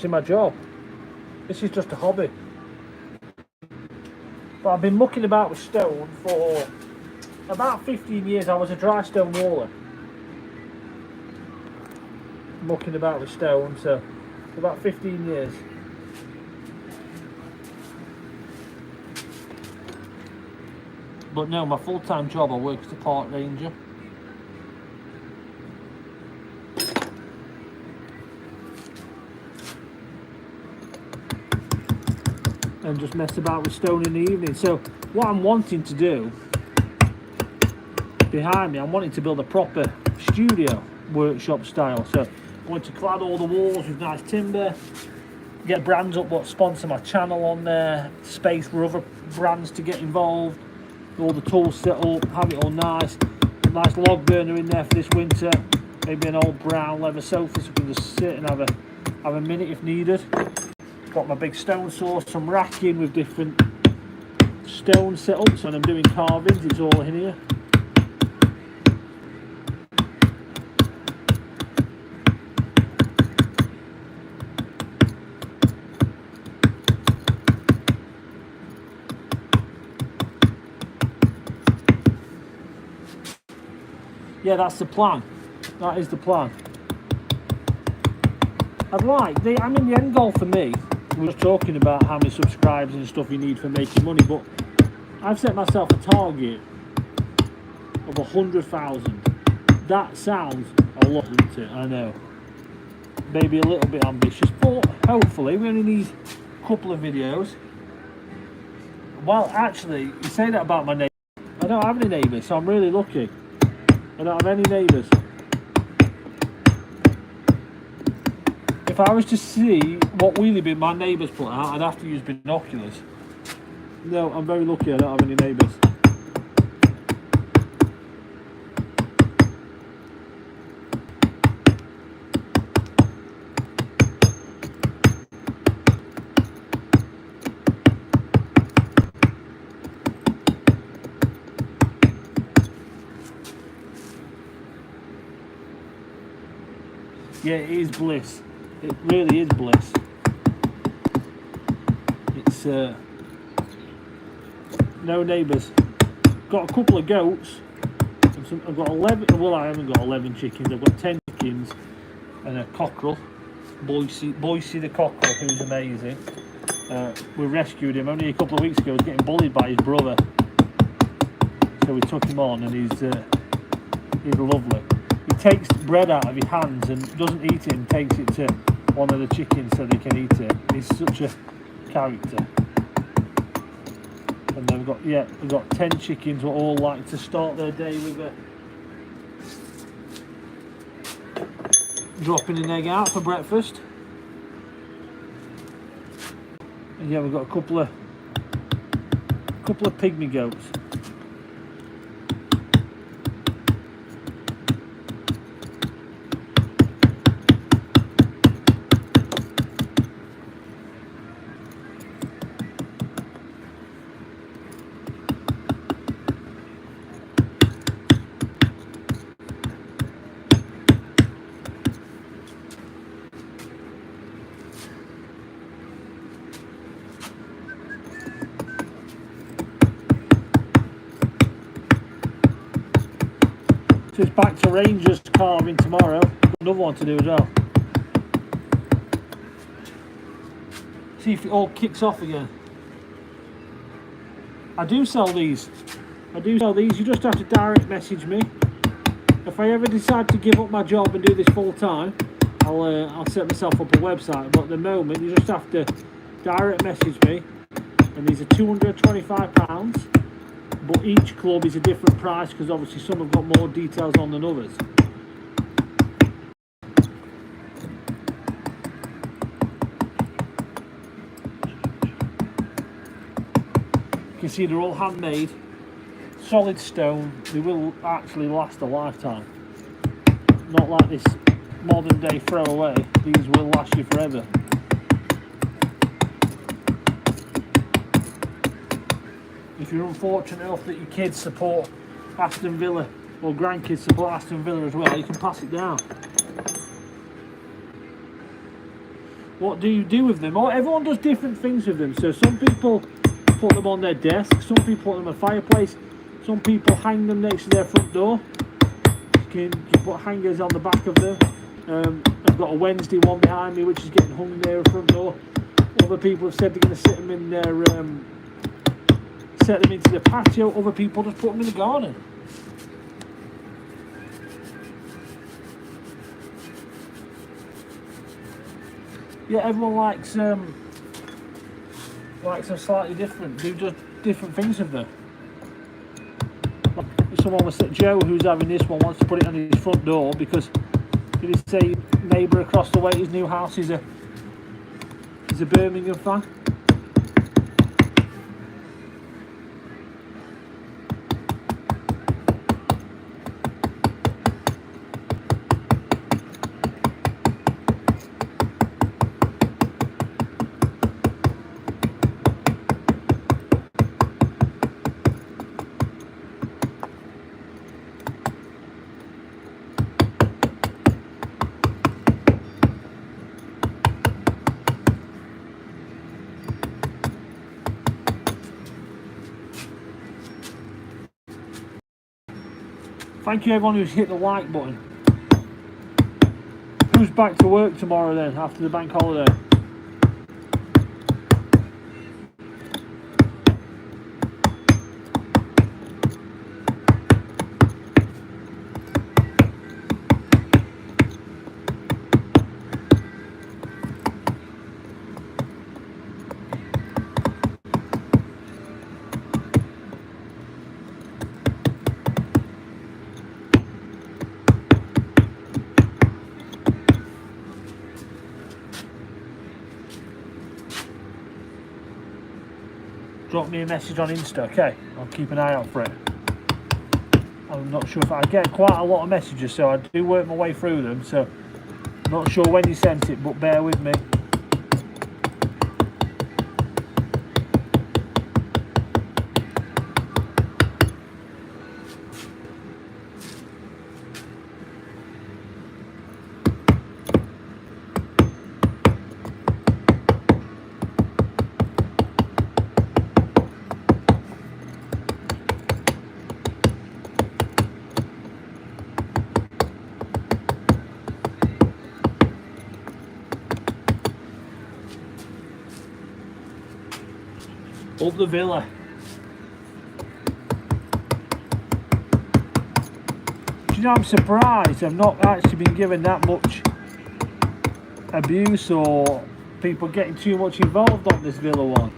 actually my job. This is just a hobby. But I've been mucking about with stone for about 15 years. I was a dry stone waller. Mucking about with stone, so for about 15 years. But no, my full-time job, I work as a park ranger. And just mess about with stone in the evening. So what I'm wanting to do, behind me, I'm wanting to build a proper studio workshop style. So I'm going to clad all the walls with nice timber, get brands up what sponsor my channel on there, space for other brands to get involved, all the tools set up, have it all nice. A nice log burner in there for this winter, maybe an old brown leather sofa so we can just sit and have a minute if needed. Got my big stone saw, some racking with different stone setups. So when I'm doing carvings, it's all in here. Yeah, that's the plan. That is the plan. I mean, the end goal for me, we were talking about how many subscribers and stuff you need for making money, but I've set myself a target of 100,000. That sounds a lot, doesn't it? I know. Maybe a little bit ambitious, but hopefully we only need a couple of videos. Well, actually, you say that about my neighbours. I don't have any neighbours, so I'm really lucky. I don't have any neighbours. If I was to see what wheelie bin my neighbours put out, I'd have to use binoculars. No, I'm very lucky I don't have any neighbours. Yeah, it is bliss. It really is bliss. It's no neighbours. Got a couple of goats. I've got 11. Well, I haven't got 11 chickens. I've got 10 chickens and a cockerel. Boise the cockerel, who's amazing. We rescued him only a couple of weeks ago. He was getting bullied by his brother, so we took him on, and he's lovely. He takes bread out of his hands and doesn't eat it and takes it to one of the chickens so they can eat it. He's such a character. And then we've got 10 chickens who all like to start their day with dropping an egg out for breakfast. And yeah, we've got a couple of pygmy goats. So it's back to Rangers carving tomorrow. Got another one to do as well. See if it all kicks off again. I do sell these. You just have to direct message me. If I ever decide to give up my job and do this full time, I'll set myself up a website. But at the moment, you just have to direct message me. And these are £225. But each club is a different price because obviously some have got more details on than others. You can see they're all handmade, solid stone. They will actually last a lifetime. Not like this modern day throwaway. These will last you forever. If you're unfortunate enough that your kids support Aston Villa, or grandkids support Aston Villa as well, you can pass it down. what do you do with them? Everyone does different things with them. So some people put them on their desk, some people put them in a fireplace, some people hang them next to their front door. You can put hangers on the back of them. I've got a Wednesday one behind me which is getting hung near the front door. Other people have said they're going to set them in their set them into the patio. Other people just put them in the garden. Yeah, everyone likes them slightly different. Do just different things with them. Someone was Joe, who's having this one, wants to put it on his front door because did he say neighbour across the way, his new house is a Birmingham fan. Thank you everyone who's hit the like button. Who's back to work tomorrow then, after the bank holiday? Drop me a message on Insta, okay? I'll keep an eye out for it. I'm not sure if I get quite a lot of messages, so I do work my way through them, so I'm not sure when you sent it, but bear with me. Up the villa. Do you know, I'm surprised I've not actually been given that much abuse or people getting too much involved on this villa one.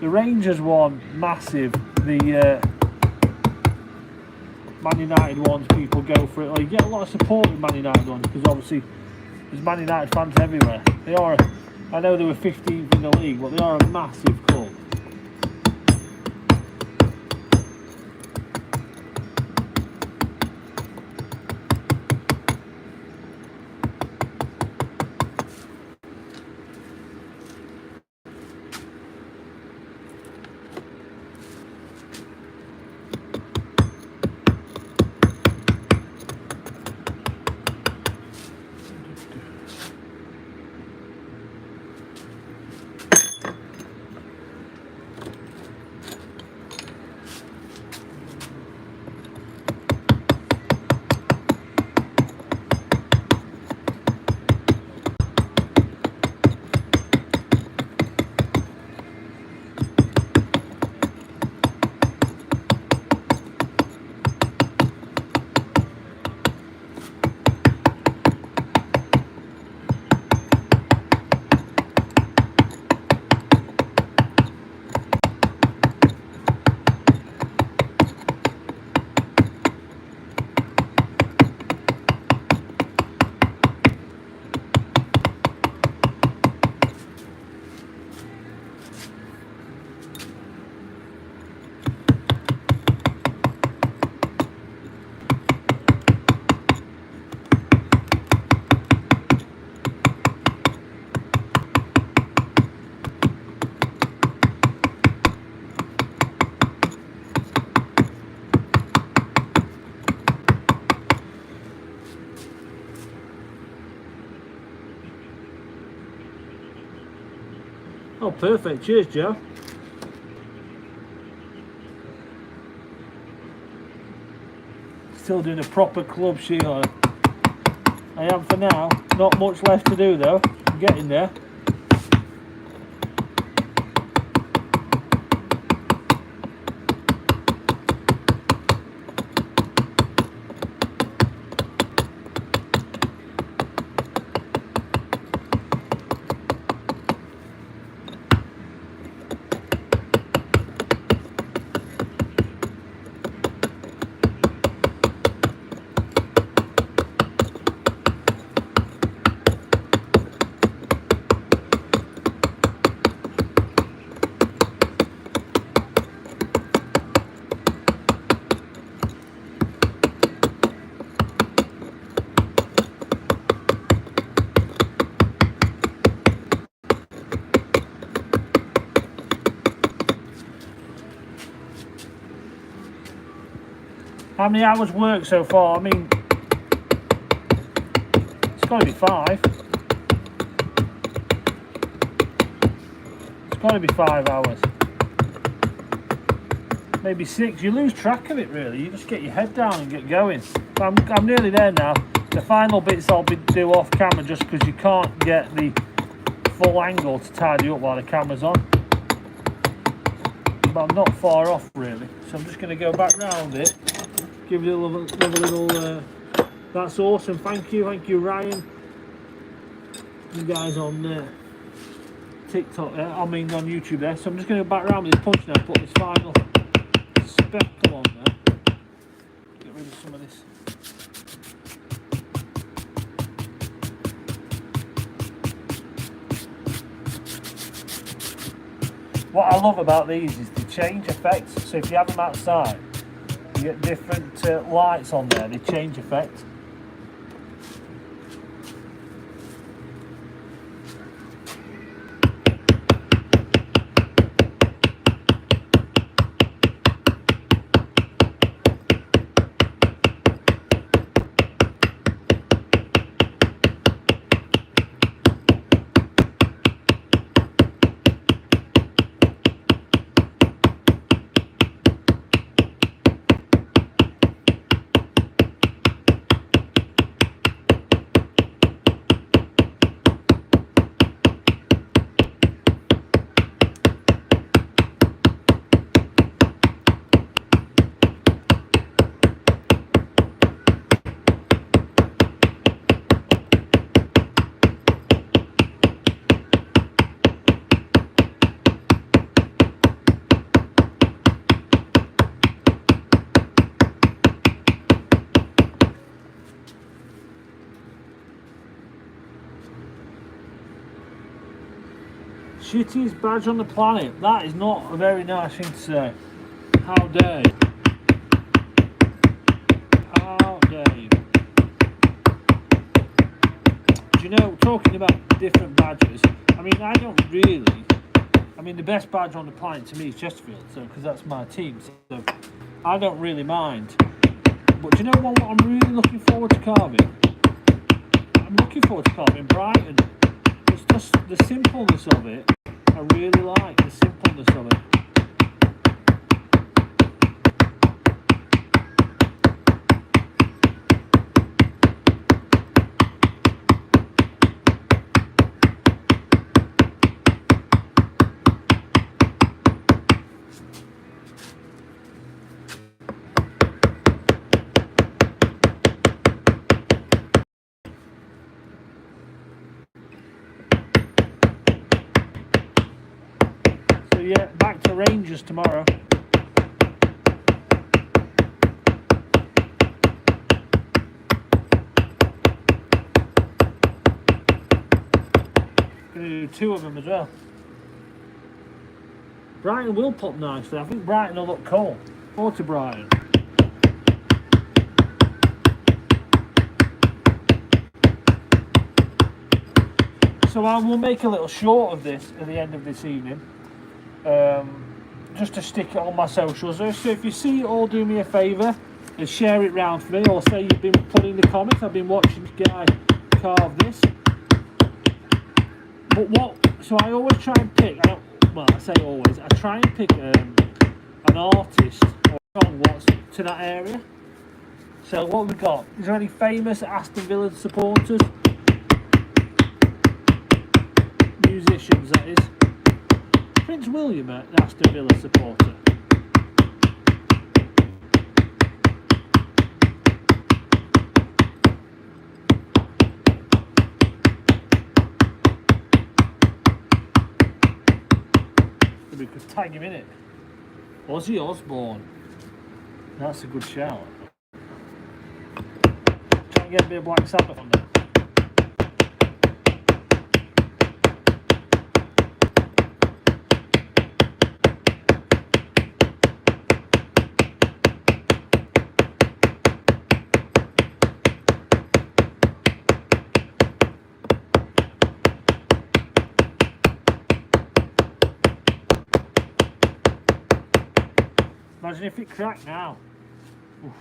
The Rangers one, massive. The Man United ones, people go for it. Well, you get a lot of support with Man United ones because obviously there's Man United fans everywhere. They are, I know they were 15th in the league, but they are a massive club. Oh, perfect. Cheers, Joe. Still doing a proper club Sheila. I am for now. Not much left to do though. I'm getting there. How many hours work so far? I mean, it's got to be 5. It's got to be 5 hours. Maybe 6. You lose track of it really. You just get your head down and get going. I'm nearly there now. The final bits I'll do off camera just because you can't get the full angle to tidy up while the camera's on. But I'm not far off really. So I'm just going to go back round it. Give it another little. That's awesome. Thank you, Ryan. You guys on TikTok there. I mean on YouTube there. So I'm just going to go back round with this punch now. Put this final speckle on there. Get rid of some of this. What I love about these is the change effects. So if you have them outside, you get different lights on there. They change effect. Shittiest badge on the planet. That is not a very nice thing to say. How dare you? How dare you? Do you know, talking about different badges, I mean, I don't really, I mean, the best badge on the planet to me is Chesterfield, so because that's my team, so I don't really mind. But do you know what I'm really looking forward to carving? I'm looking forward to carving Brighton. It's just the simpleness of it. I really like the simpleness of it. Yeah, back to Rangers tomorrow. Gonna do 2 of them as well. Brighton will pop nicely. I think Brighton will look cool. Forward to Brighton. So I will make a little short of this at the end of this evening. Just to stick it on my socials. So if you see it all, do me a favour and share it round for me, or say you've been putting in the comments, I've been watching this guy carve this. But what So I always try and pick, well I say always, I try and pick an artist or a song what's to that area. So what have we got? Is there any famous Aston Villa supporters? Musicians, that is. Prince William, an Aston Villa supporter. We could tag him in it. Ozzy Osbourne. That's a good shout. Try and get a bit of Black Sabbath on there. Imagine if it cracked now. Oof.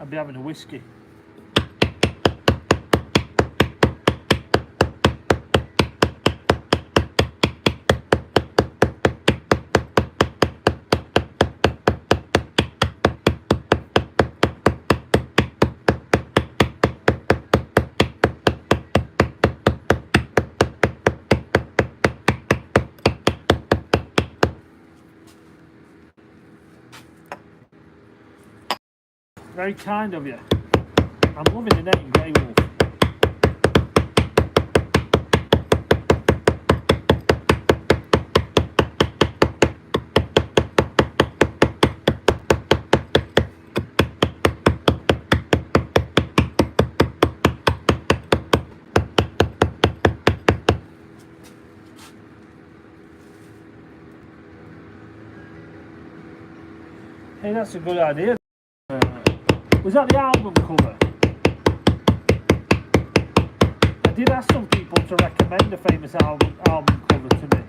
I'd be having a whiskey. Very kind of you. I'm loving the name Grey Wolf. Hey, that's a good idea. Was that the album cover? I did ask some people to recommend a famous album cover to me.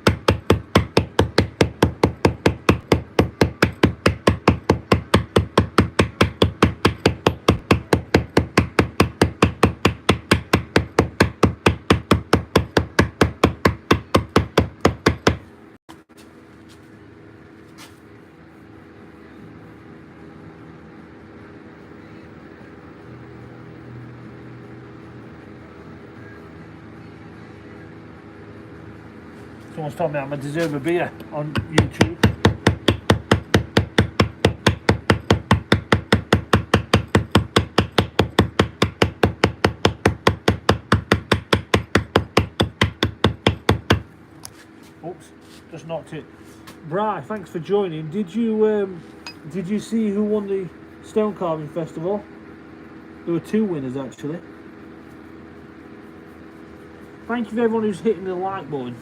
Someone's told me I'm a deserve a beer on YouTube. Oops, just knocked it. Bri, thanks for joining. Did you see who won the stone carving festival? There were two winners actually. Thank you for everyone who's hitting the like button.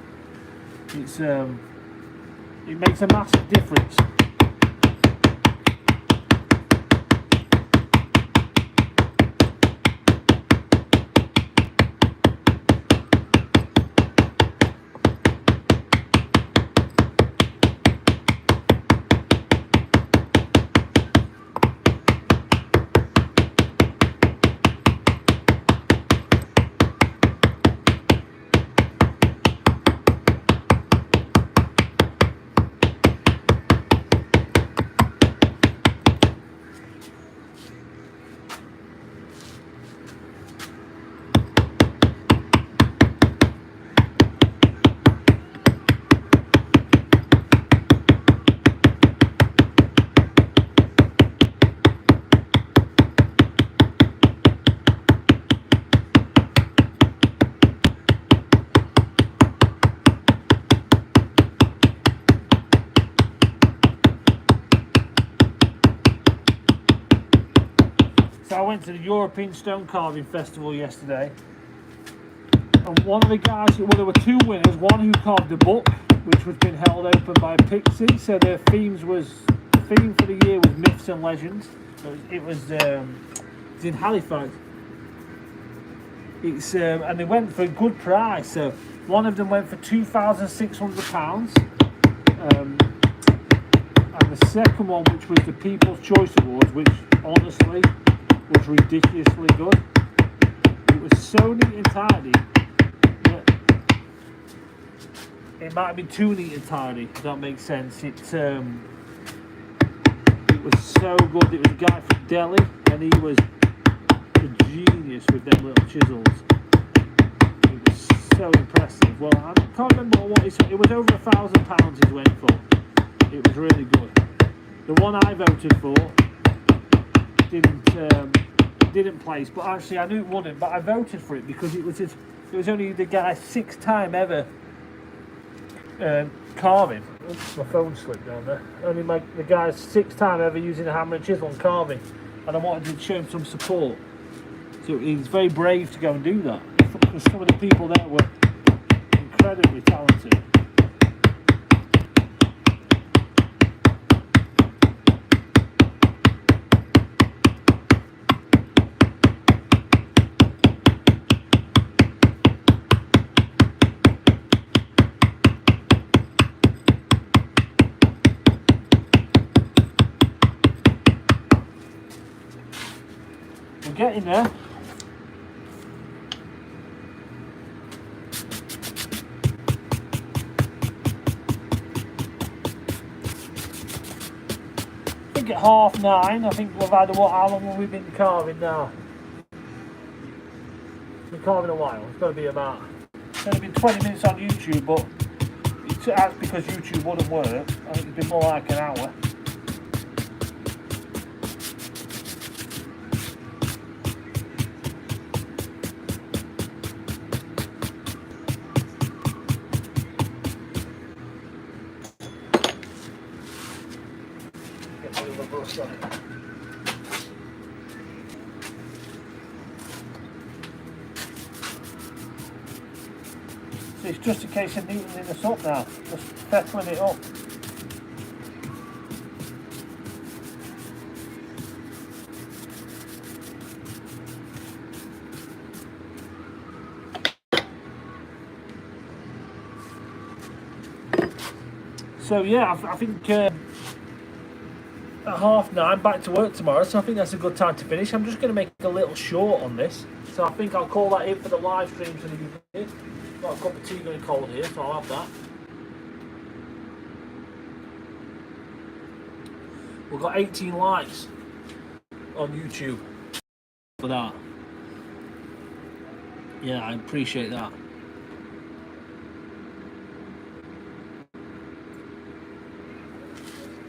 It makes a massive difference. So I went to the European Stone Carving Festival yesterday, and one of the guys, well, there were two winners, one who carved a book which was being held open by a pixie. So the theme for the year was myths and legends. So it was it's in Halifax. And they went for a good price. So one of them went for £2,600, And the second one, which was the People's Choice Awards, which honestly was ridiculously good. It was so neat and tidy that it might have been too neat and tidy, if that makes sense. It was so good. It was a guy from Delhi, and he was a genius with them little chisels. It was so impressive. Well, I can't remember what he said. It was over £1,000 he went for. It was really good. The one I voted for didn't place, but actually I knew it wouldn't. But I voted for it because it was only the guy's 6th time ever carving. Oops, my phone slipped down there. Only the guy's 6th time ever using a hammer and chisel and carving, and I wanted to show him some support. So he's very brave to go and do that, because some of the people there were incredibly talented. We're getting there. I think at 9:30, I think we've had how long have we been carving now? We've been carving a while. It's going to be it's only been 20 minutes on YouTube, but that's because YouTube wouldn't work. I think it's been more like an hour. So it's just a case of neatening this up now, just fettling it up. So yeah, I think at 9:30 back to work tomorrow, so I think that's a good time to finish. I'm just going to make a little short on this, so I think I'll call that in for the live stream for the evening. Got a cup of tea going cold here, so I'll have that. We've got 18 likes on YouTube for that. Yeah, I appreciate that.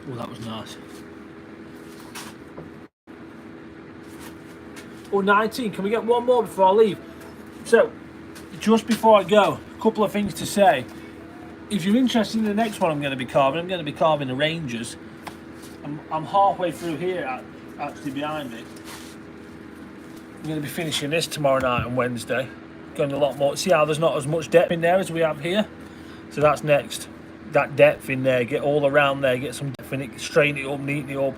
Oh, that was nice. Oh, 19. Can we get one more before I leave? So, just before I go, a couple of things to say. If you're interested in the next one I'm going to be carving the Rangers. I'm halfway through here, actually behind me. I'm going to be finishing this tomorrow night and Wednesday. Going a lot more. See how there's not as much depth in there as we have here? So that's next. That depth in there, get all around there, get some depth in it, straighten it up, neaten it up,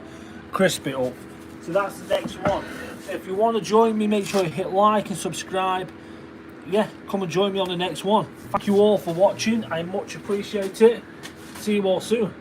crisp it up. So that's the next one. So if you want to join me, make sure you hit like and subscribe. Yeah, come and join me on the next one. Thank you all for watching. I much appreciate it. See you all soon.